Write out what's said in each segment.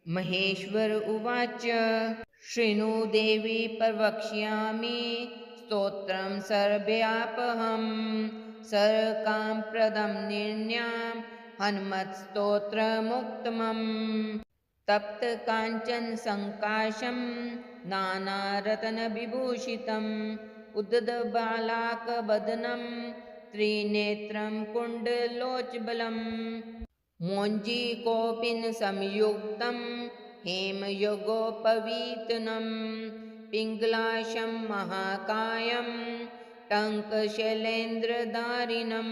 महेश्वर उवाच शृणु देवी प्रवक्ष्यामि स्तोत्रं सर्व्यापहं सर्वकामप्रदं निर्ण्यां हनुमत्स्तोत्रमुत्तमम् तप्तकाञ्चन सङ्काशं नानारत्नविभूषितम् उद्दबालाकवदनं त्रिनेत्रं कुण्डलोज्ज्वलम् मोञ्जीकोपिनसंयुक्तं हेमयुगोपवीतनं पिङ्गलाशं महाकायं टङ्कशैलेन्द्रधारिणं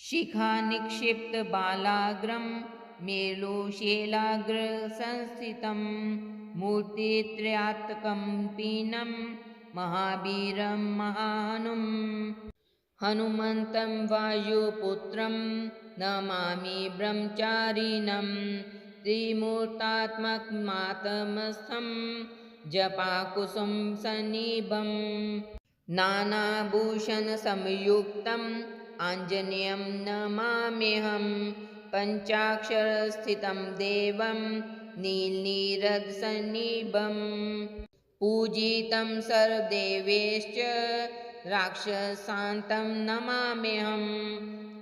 शिखानिक्षिप्तबालाग्रं मेरुशैलाग्रसंस्थितं मूर्तित्रयात्मकं पीनं महावीरं महानुम् हनुमन्तं वायुपुत्रं नमामि ब्रह्मचारिणं त्रिमूर्तात्मकमातमस्थं जपाकुसुम सन्निभं नानाभूषणसंयुक्तम् आञ्जनेयं नमाम्यहं पञ्चाक्षरस्थितं देवं नीलनीरदसन्निभं पूजितं सर्वदेवैश्च राक्षसान्तं नमाम्यहम्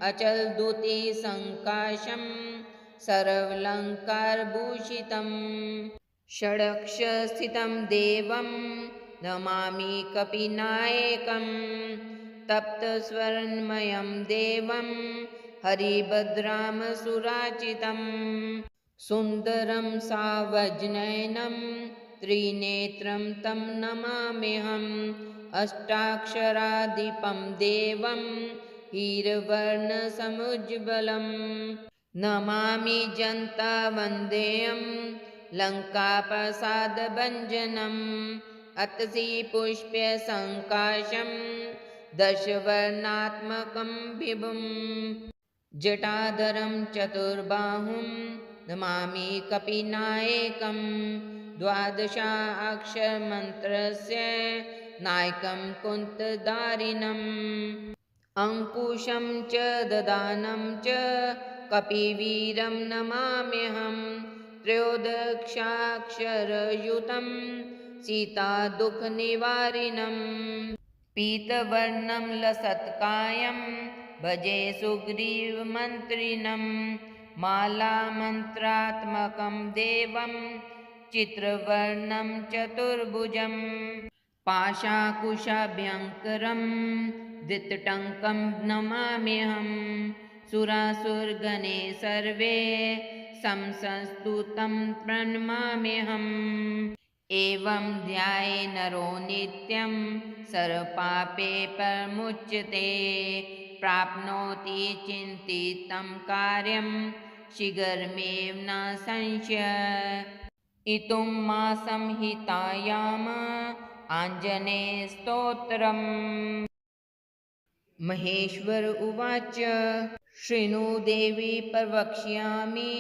अचलद्युतिसङ्काशं सर्वालङ्कारभूषितं षडक्षस्थितं देवं नमामि कपिनायकं तप्तस्वर्णमयं देवं हरिभद्रामसुराचितं सुन्दरं सावज्नयनं त्रिनेत्रं तं नमाम्यहम् अष्टाक्षराधिपं देवं हीरवर्णसमुज्ज्वलं नमामि जन्तावन्देयं लङ्काप्रसादभञ्जनम् अतसि पुष्पसङ्काशं दशवर्णात्मकं विभुं जटाधरं चतुर्बाहुं नमामि कपिनायकं द्वादशाक्षरमन्त्रस्य नायकं कुन्तधारिणम् अङ्कुशं च ददानं च कपिवीरं नमाम्यहं त्रयोदशाक्षरयुतं सीतादुःखनिवारिणं पीतवर्णं लसत्कायं भजे सुग्रीवमन्त्रिणं मालामन्त्रात्मकं देवं चित्रवर्णं चतुर्भुजं पाशाकुशाभ्यङ्करं धृतटङ्कं नमाम्यहं सुरासुरगणे सर्वे संस्तुतं प्रणमाम्यहम् एवं ध्याये नरो नित्यं सर्वपापे परमुच्यते प्राप्नोति चिन्तितं कार्यं शीघ्रमेव न संशयः इतुं मा संहितायाम आञ्जनेयस्तोत्रम् महेश्वर उवाच शृणु देवी प्रवक्ष्यामि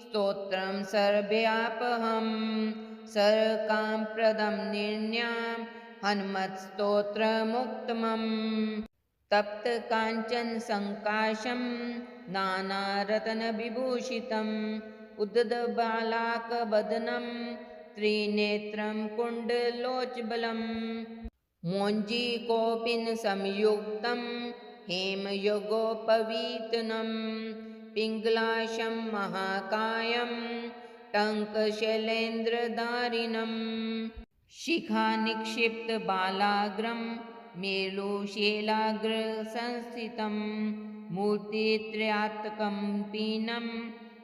स्तोत्रं सर्व्यापहं सर्वकामप्रदं निर्ण्यां हनुमत्स्तोत्रमुत्तमम् तप्तकाञ्चन सङ्काशं नानारत्नविभूषितम् उद्दबालाकवदनं त्रिनेत्रं कुण्डलोज्ज्वलं मोञ्जीकोपिनसंयुक्तं हेमयुगोपवीतनं पिङ्गलाशं महाकायं टङ्कशैलेन्द्रधारिणं शिखानिक्षिप्तबालाग्रं मेरुशैलाग्रसंस्थितं मूर्तित्रयात्मकं पीनं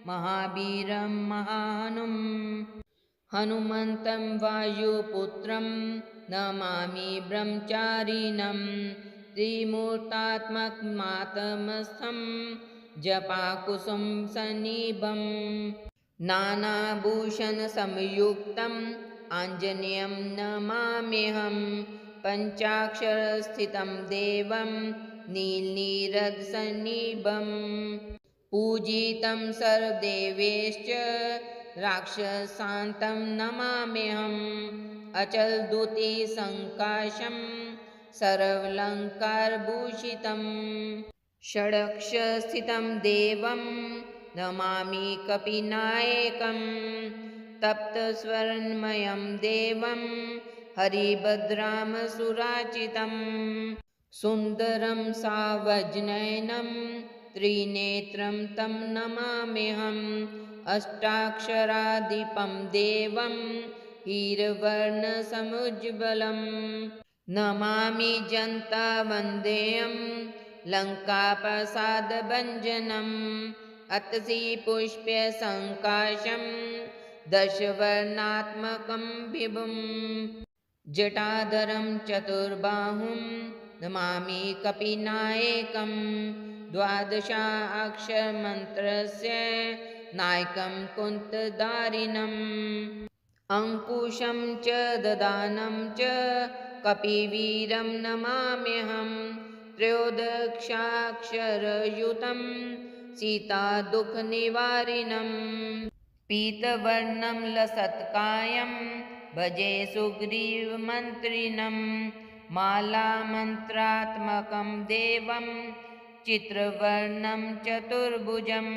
महावीरं महानुम् हनुमन्तं वायुपुत्रं नमामि ब्रह्मचारिणं त्रिमूर्तात्मकमातमस्थं जपाकुसुम सन्निभं नानाभूषणसंयुक्तम् आञ्जनेयं नमाम्यहं पञ्चाक्षरस्थितं देवं नीलनीरदसन्निभं पूजितं सर्वदेवैश्च राक्षसान्तं नमाम्यहम् अचलद्युतिसङ्काशं सर्वालङ्कारभूषितं षडक्षस्थितं देवं नमामि कपिनायकं तप्तस्वर्णमयं देवं हरिभद्रामसुराचितं सुन्दरं सावज्नयनं त्रिनेत्रं तं नमाम्यहम् अष्टाक्षराधिपं देवं हीरवर्णसमुज्ज्वलं नमामि जन्तावन्देयं लङ्काप्रसादभञ्जनम् अतसि पुष्पसङ्काशं दशवर्णात्मकं विभुं जटाधरं चतुर्बाहुं नमामि कपिनायकं द्वादशाक्षरमन्त्रस्य नायकं कुन्तधारिणम् अङ्कुशं च ददानं च कपिवीरं नमाम्यहं त्रयोदशाक्षरयुतं सीतादुःखनिवारिणं पीतवर्णं लसत्कायं भजे सुग्रीवमन्त्रिणं मालामन्त्रात्मकं देवं चित्रवर्णं चतुर्भुजं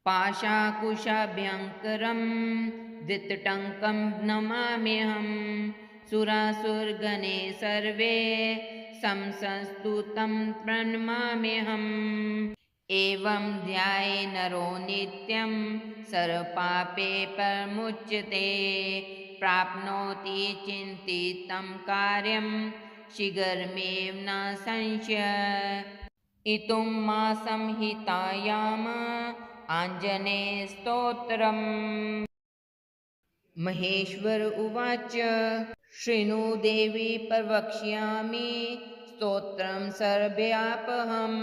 पाशाकुशाभ्यङ्करं दित्टङ्कं नमाम्यहं सुरासुरगणे सर्वे संस्तुतं प्रणमाम्यहम् एवं ध्याये नरो नित्यं सर्वपापे परमुच्यते प्राप्नोति चिन्तितं कार्यं शीघ्रमेव न संशयः इतुं मा संहितायाम् आञ्जनेयस्तोत्रम् महेश्वर उवाच शृणु देवी प्रवक्ष्यामि स्तोत्रं सर्वव्यापकं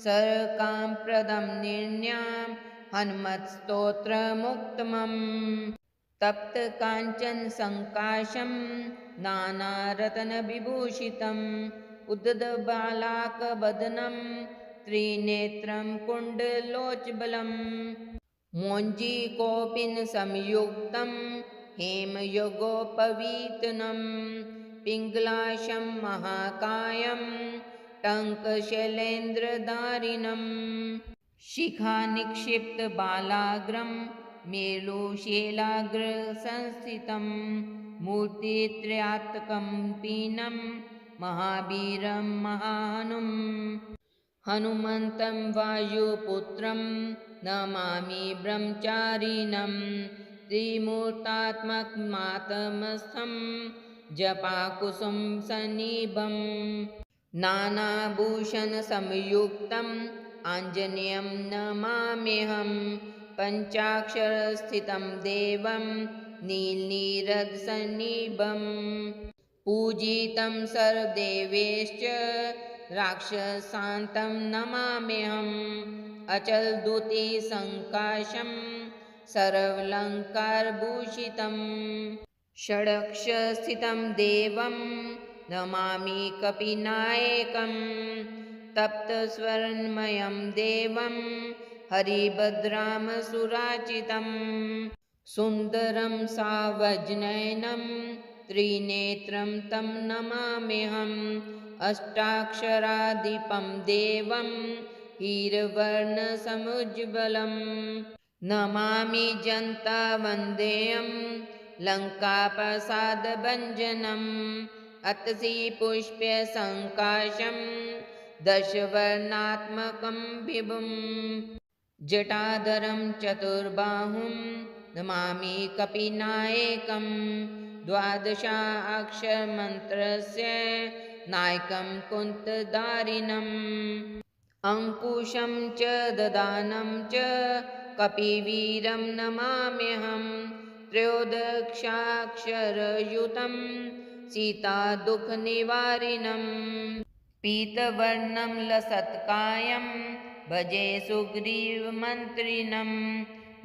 सर्वकामप्रदं निर्ण्यां हनुमत्स्तोत्रमुत्तमम् तप्तकाञ्चनसङ्काशं नानारत्नविभूषितम् उद्दबालाकवदनं त्रिनेत्रं कुण्डलोज्ज्वलम् मोञ्जीकौपीनसंयुक्तं हेमयुगोपवीतनं पिङ्गलाशं महाकायं टङ्कशैलेन्द्रधारिणं शिखानिक्षिप्तबालाग्रं मेरुशैलाग्रसंस्थितं मूर्तित्रयात्मकं पीनं महावीरं महानुं हनुमन्तं वायुपुत्रं नमामि ब्रह्मचारिणं त्रिमूर्तात्मकमातमस्थं जपाकुसुम सन्निभं नानाभूषणसंयुक्तं आञ्जनेयं नमाम्यहं पञ्चाक्षरस्थितं देवं नीलनीरदसन्निभं पूजितं सर्वदेवैश्च राक्षसान्तं नमाम्यहम् अचलद्युतिसङ्काशं सर्वालङ्कारभूषितं षडक्षरस्थितं देवं नमामि कपिनायकं तप्तस्वर्णमयं देवं हरिभद्रामसुराचितं सुन्दरं सावज्नयनं त्रिनेत्रं तं नमाम्यहम् अष्टाक्षराधिपं देवं हीरवर्णसमुज्ज्वलं नमामि जन्तावन्देयं लङ्काप्रसादभञ्जनम् अतसि पुष्पसङ्काशं दशवर्णात्मकं विभुं जटाधरं चतुर्बाहुं नमामि कपिनायकं द्वादशाक्षरमन्त्रस्य नायकं कुन्तधारिणम् अङ्कुशं च ददानं च कपिवीरं नमाम्यहं त्रयोदशाक्षरयुतं सीतादुःखनिवारिणं पीतवर्णं लसत्कायं भजे सुग्रीवमन्त्रिणं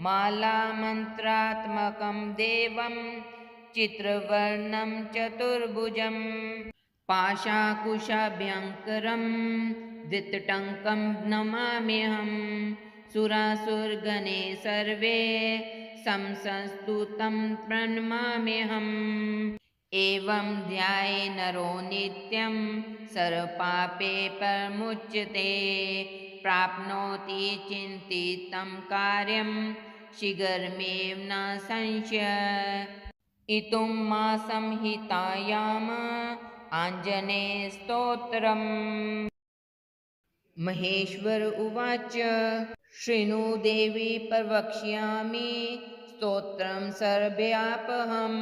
मालामन्त्रात्मकं देवं चित्रवर्णं चतुर्भुजं पाशाकुशाभ्यङ्करं दित्टङ्कं नमाम्यहं सुरासुरगणे सर्वे संस्तुतं प्रणमाम्यहम् एवं ध्याये नरो नित्यं सर्वपापे परमुच्यते प्राप्नोति चिन्तितं कार्यं शीघ्रमेव न संशय। इतुं मा संहितायाम आञ्जनेयस्तोत्रम्। महेश्वर उवाच शृणु देवी प्रवक्ष्यामि स्तोत्रं सर्वव्यापकं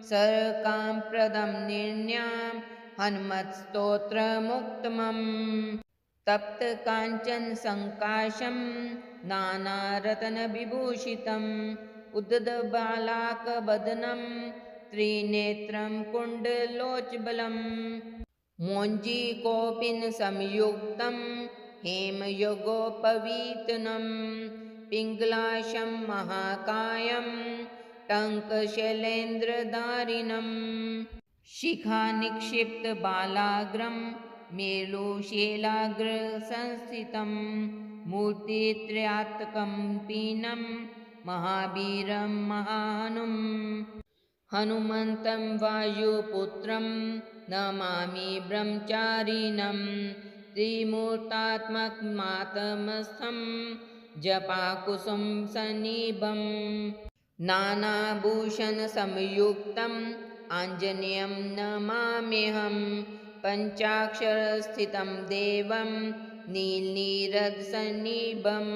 सर्वकामप्रदं निर्ण्यां हनुमत्स्तोत्रमुत्तमम्। तप्तकाञ्चन सङ्काशं नानारत्नविभूषितम् उद्दबालाकवदनं त्रिनेत्रं कुण्डलोज्ज्वलम् मोञ्जीकोपिनसंयुक्तं हेमयुगोपवीतनं पिङ्गलाशं महाकायं टङ्कशैलेन्द्रधारिणं शिखानिक्षिप्तबालाग्रं मेरुशैलाग्रसंस्थितं मूर्तित्रयात्मकं पीनं महावीरं महानुम् हनुमन्तं वायुपुत्रं नमामि ब्रह्मचारिणं त्रिमूर्तात्मकमातमस्थं जपाकुसुम सन्निभं नानाभूषणसंयुक्तम् आञ्जनेयं नमाम्यहं पञ्चाक्षरस्थितं देवं नीलनीरदसन्निभं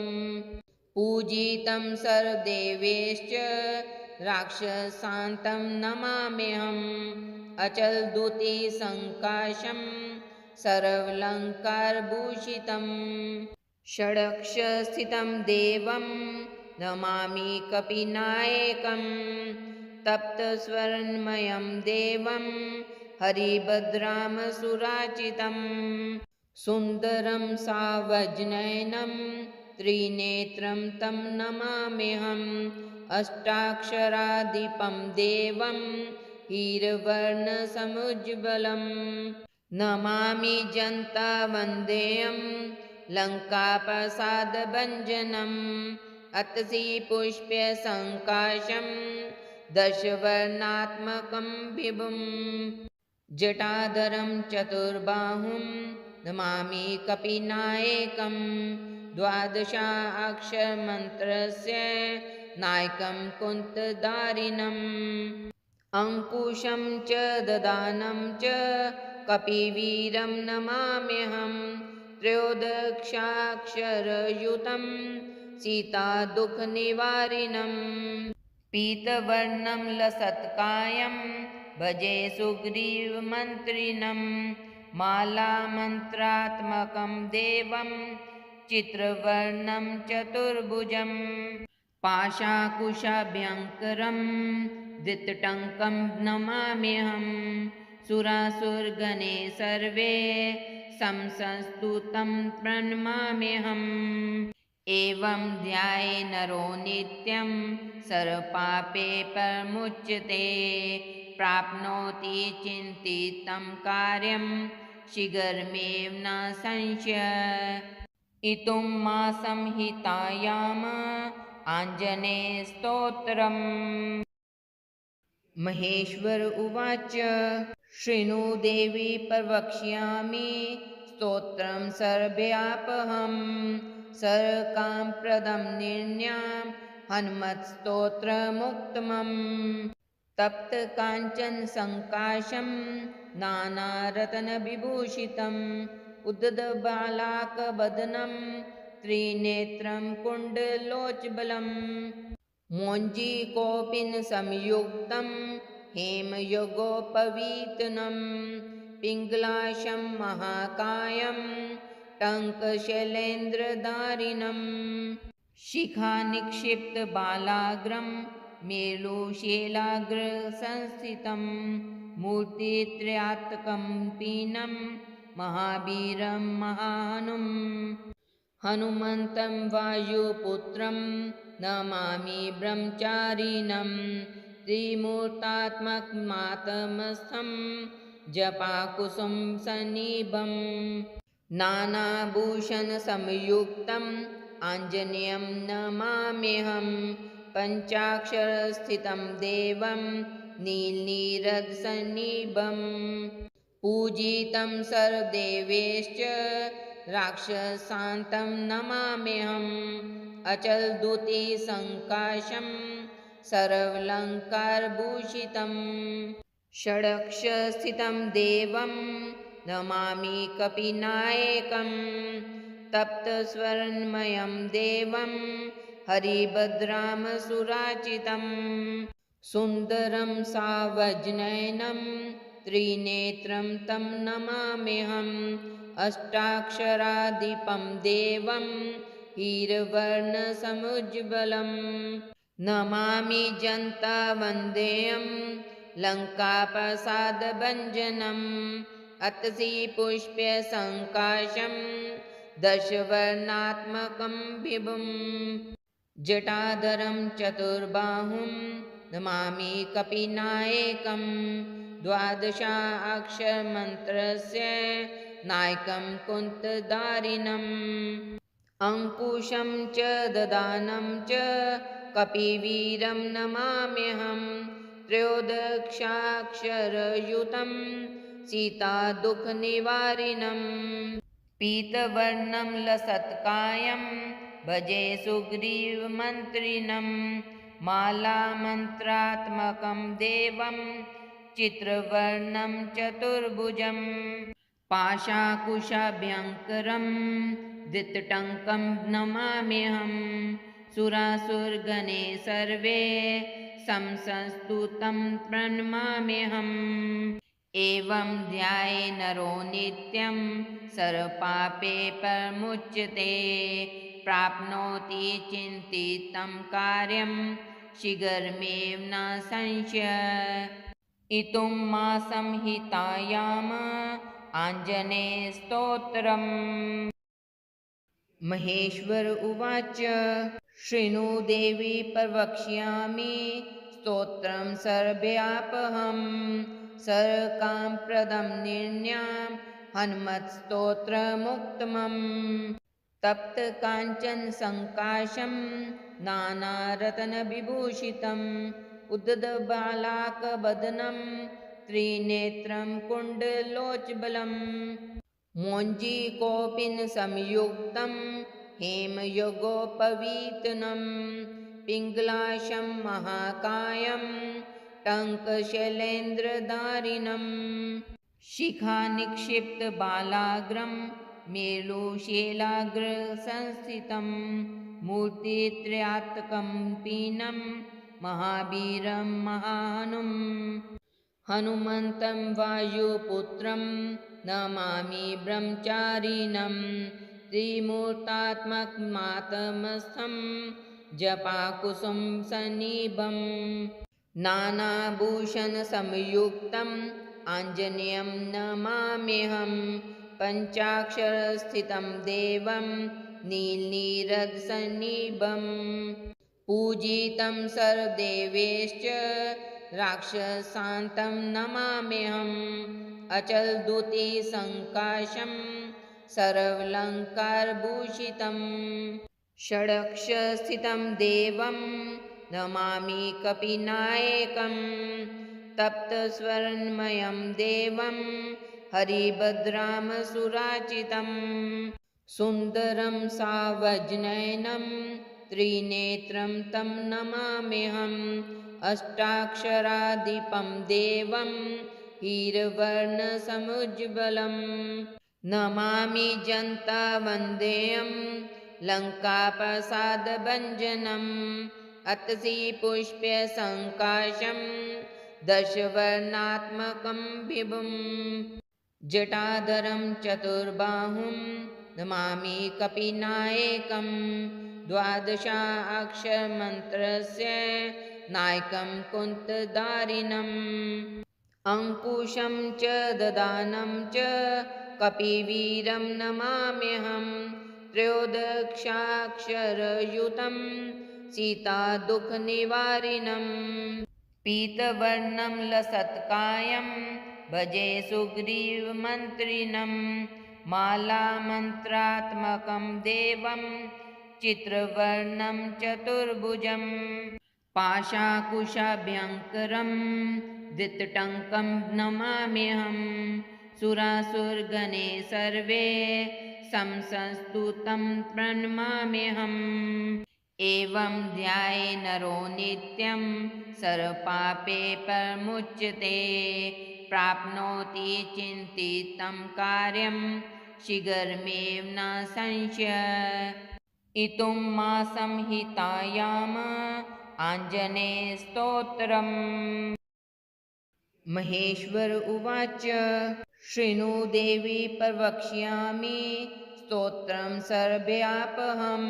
पूजितं सर्वदेवैश्च राक्षसान्तं नमाम्यहम् अचलद्युतिसङ्काशं सर्वालङ्कारभूषितं षडक्षरस्थितं देवं नमामि कपिनायकं तप्तस्वर्णमयं देवं हरिभद्रामसुराचितं सुन्दरं सावज्नयनं त्रिनेत्रं तं नमाम्यहम् अष्टाक्षराधिपं देवं हीरवर्णसमुज्ज्वलं नमामि जन्तावन्देयं लङ्काप्रसादभञ्जनम् अतसि पुष्पसङ्काशं दशवर्णात्मकं विभुं जटाधरं चतुर्बाहुं नमामि कपिनायकं द्वादशाक्षरमन्त्रस्य नायकं कुन्तधारिणम् अङ्कुशं च ददानं च कपिवीरं नमाम्यहं त्रयोदशाक्षरयुतं सीतादुःखनिवारिणं पीतवर्णं लसत्कायं भजे सुग्रीवमन्त्रिणं मालामन्त्रात्मकं देवं चित्रवर्णं चतुर्भुजं पाशाकुशाभ्यङ्करं धृतटङ्कं नमाम्यहं सुरासुरगणे सर्वे संस्तुतं प्रणमाम्यहम् एवं ध्याये नरो नित्यं सर्वपापे परमुच्यते प्राप्नोति चिन्तितं कार्यं शीघ्रमेव न संशय। इतुं मा संहितायाम आञ्जनेयस्तोत्रम्। महेश्वर उवाच शृणु देवी प्रवक्ष्यामि स्तोत्रं सर्वव्यापकं सर्वकामप्रदं निर्ण्यां हनुमत्स्तोत्रमुत्तमम् तप्तकाञ्चन सङ्काशं नानारत्नविभूषितम् उद्दबालाकवदनं त्रिनेत्रं कुण्डलोज्ज्वलम् मोञ्जीकोपिनसंयुक्तं हेमयुगोपवीतनं पिङ्गलाशं महाकायं टङ्कशैलेन्द्रधारिणं शिखानिक्षिप्तबालाग्रं मेरुशैलाग्रसंस्थितं मूर्तित्रयात्मकं पीनं महावीरं महानुम् हनुमन्तं वायुपुत्रं नमामि ब्रह्मचारिणं त्रिमूर्तात्मकमातमस्थं जपाकुसुम सन्निभं नानाभूषणसंयुक्तम् आञ्जनेयं नमाम्यहं पञ्चाक्षरस्थितं देवं नीलनीरदसन्निभं पूजितं सर्वदेवैश्च राक्षसान्तं नमाम्यहम् अचलद्युतिसङ्काशं सर्वालङ्कारभूषितं षडक्षस्थितं देवं नमामि कपिनायकं तप्तस्वर्णमयं देवं हरिभद्रामसुराचितं सुन्दरं सावज्नयनं त्रिनेत्रं तं नमाम्यहम् अष्टाक्षराधिपं देवं हीरवर्णसमुज्ज्वलं नमामि जन्तावन्देयं लङ्काप्रसादभञ्जनम् अतसि पुष्पसङ्काशं दशवर्णात्मकं विभुं जटाधरं चतुर्बाहुं नमामि कपिनायकं द्वादशाक्षरमन्त्रस्य नायकं कुन्तधारिणम् अङ्कुशं च ददानं च कपिवीरं नमाम्यहं त्रयोदशाक्षरयुतं सीतादुःखनिवारिणं पीतवर्णं लसत्कायं भजे सुग्रीवमन्त्रिणं मालामन्त्रात्मकं देवं चित्रवर्णं चतुर्भुजं पाशाकुशाभ्यङ्करं धृतटङ्कं नमाम्यहं सुरासुरगणे सर्वे संस्तुतं प्रणमाम्यहम् एवं ध्याये नरो नित्यं सर्वपापे परमुच्यते प्राप्नोति चिन्तितं कार्यं शीघ्रमेव न संशयः इतुं मासं हितायाम आञ्जनेयस्तोत्रम् महेश्वर उवाच शृणु देवी प्रवक्ष्यामि स्तोत्रं सर्वव्यापकं सर्वकामप्रदं निर्ण्यां हनुमत्स्तोत्रमुत्तमम् तप्तकाञ्चनसङ्काशं नानारत्नविभूषितम् उद्दबालाकवदनं त्रिनेत्रं कुण्डलोज्ज्वलं मोञ्जीकोपिनसंयुक्तं हेमयोगोपवीतनं पिङ्गलाशं महाकायं टङ्कशैलेन्द्रधारिणं शिखानिक्षिप्तबालाग्रं मेरुशैलाग्रसंस्थितं मूर्तित्रयात्मकं पीनं महावीरं महाहनुम् हनुमन्तं वायुपुत्रं नमामि ब्रह्मचारिणं त्रिमूर्तात्मकमातमस्थं जपाकुसुमसन्निभं नानाभूषणसंयुक्तम् आञ्जनेयं नमाम्यहं पञ्चाक्षरस्थितं देवं नीलनीरदसन्निभं पूजितं सर्वदेवैश्च राक्षसान्तं नमाम्यहम् अचलद्युतिसङ्काशं सर्वालङ्कारभूषितं षडक्षस्थितं देवं नमामि कपिनायकं तप्तस्वर्णमयं देवं हरिभद्रामसुराचितं सुन्दरं सावज्नयनं त्रिनेत्रं तं नमाम्यहम् अष्टाक्षराधिपं देवं हीरवर्णसमुज्ज्वलं नमामि जन्तावन्देयं लङ्काप्रसादभञ्जनम् अतसि पुष्पसङ्काशं दशवर्णात्मकं विभुं जटाधरं चतुर्बाहुं नमामि कपिनायकं द्वादशाक्षरमन्त्रस्य नायकं कुन्तधारिणम् अङ्कुशं च ददानं च कपिवीरं नमाम्यहं त्रयोदशाक्षरयुतं सीतादुःखनिवारिणं पीतवर्णं लसत्कायं भजे सुग्रीवमन्त्रिणं मालामन्त्रात्मकं देवं चित्रवर्णं चतुर्भुजं पाशाकुशाभ्यङ्करं धृतटङ्कं नमाम्यहं सुरासुरगणे सर्वे संस्तुतं प्रणमाम्यहम्। एवं ध्याये नरो नित्यं सर्वपापे परमुच्यते। प्राप्नोति चिन्तितं कार्यं शीघ्रमेव न संशयः। इतुं मासं हितायाम आञ्जनेयस्तोत्रम्। महेश्वर उवाच शृणु देवी प्रवक्ष्यामि स्तोत्रं सर्वव्यापकं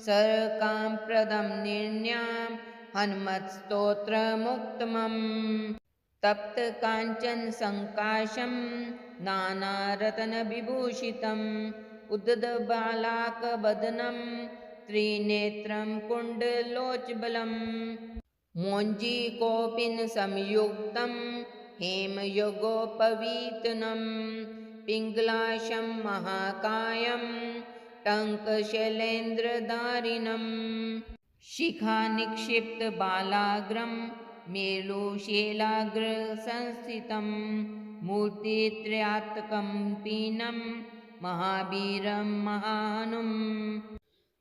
सर्वकामप्रदं निर्ण्यां हनुमत्स्तोत्रमुत्तमम्। तप्तकाञ्चन सङ्काशं नानारत्नविभूषितम् उद्दबालाकवदनं त्रिनेत्रं कुण्डलोज्ज्वलम् मोञ्जीकोपिनसंयुक्तं हेमयुगोपवीतनं पिङ्गलाशं महाकायं टङ्कशैलेन्द्रधारिणम् शिखानिक्षिप्तबालाग्रं मेरुशैलाग्रसंस्थितं मूर्तित्रयात्मकं महावीरं महानुम्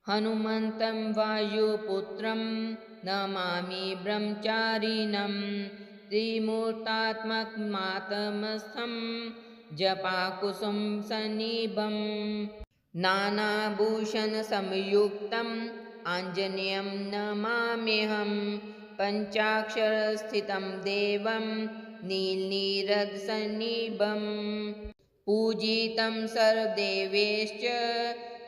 हनुमन्तं वायुपुत्रं नमामि ब्रह्मचारिणं त्रिमूर्तात्मकमातमस्थं जपाकुसुम सन्निभम् नानाभूषणसंयुक्तम् आञ्जनेयं नमाम्यहं पञ्चाक्षरस्थितं देवं नीलनीरदसन्निभम् पूजितं सर्वदेवैश्च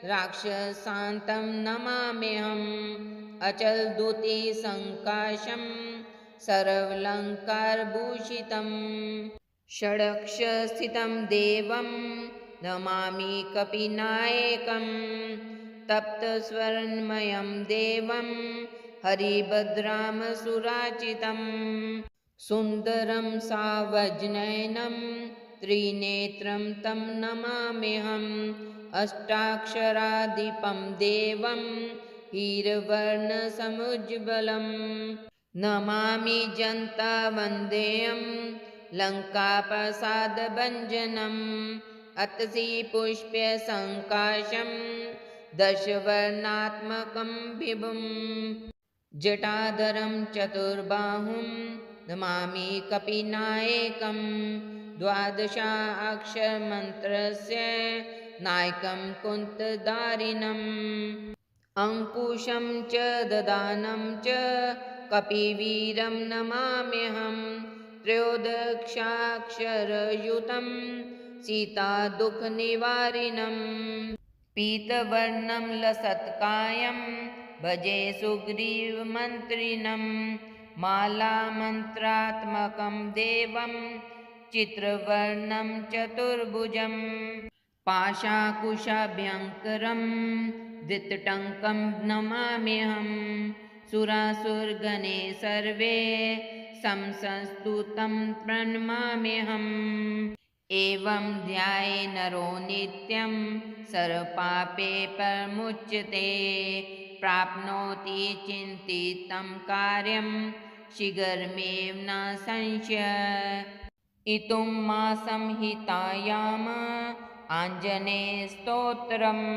राक्षसान्तं नमाम्यहम् अचलद्युतिसङ्काशं सर्वालङ्कारभूषितं षडक्षस्थितं देवं नमामि कपिनायकं तप्तस्वर्णमयं देवं हरिभद्रामसुराचितं सुन्दरं सावज्नयनं त्रिनेत्रं तं नमाम्यहम् अष्टाक्षराधिपं देवं हीरवर्णसमुज्ज्वलं नमामि जन्तावन्देयं लङ्काप्रसादभञ्जनम् अतसि पुष्पसङ्काशं दशवर्णात्मकं विभुं जटाधरं चतुर्बाहुं नमामि कपिनायकं द्वादशाक्षरमन्त्रस्य नायकं कुन्तधारिणम् अङ्कुशं च ददानं च कपिवीरं नमाम्यहं त्रयोदशाक्षरयुतं सीतादुःखनिवारिणम् पीतवर्णं लसत्कायं भजे सुग्रीवमन्त्रिणं मालामन्त्रात्मकं देवं चित्रवर्णं चतुर्भुजं पाशाकुशाभ्यङ्करं धृतटङ्कं नमाम्यहं सुरासुरगणे सर्वे संस्तुतं प्रणमाम्यहम् एवं ध्याये नरो नित्यं सर्वपापे परमुच्यते प्राप्नोति चिन्तितं कार्यं शीघ्रमेव न संशयः। इतुं मासं हितायाम आञ्जनेयस्तोत्रम्।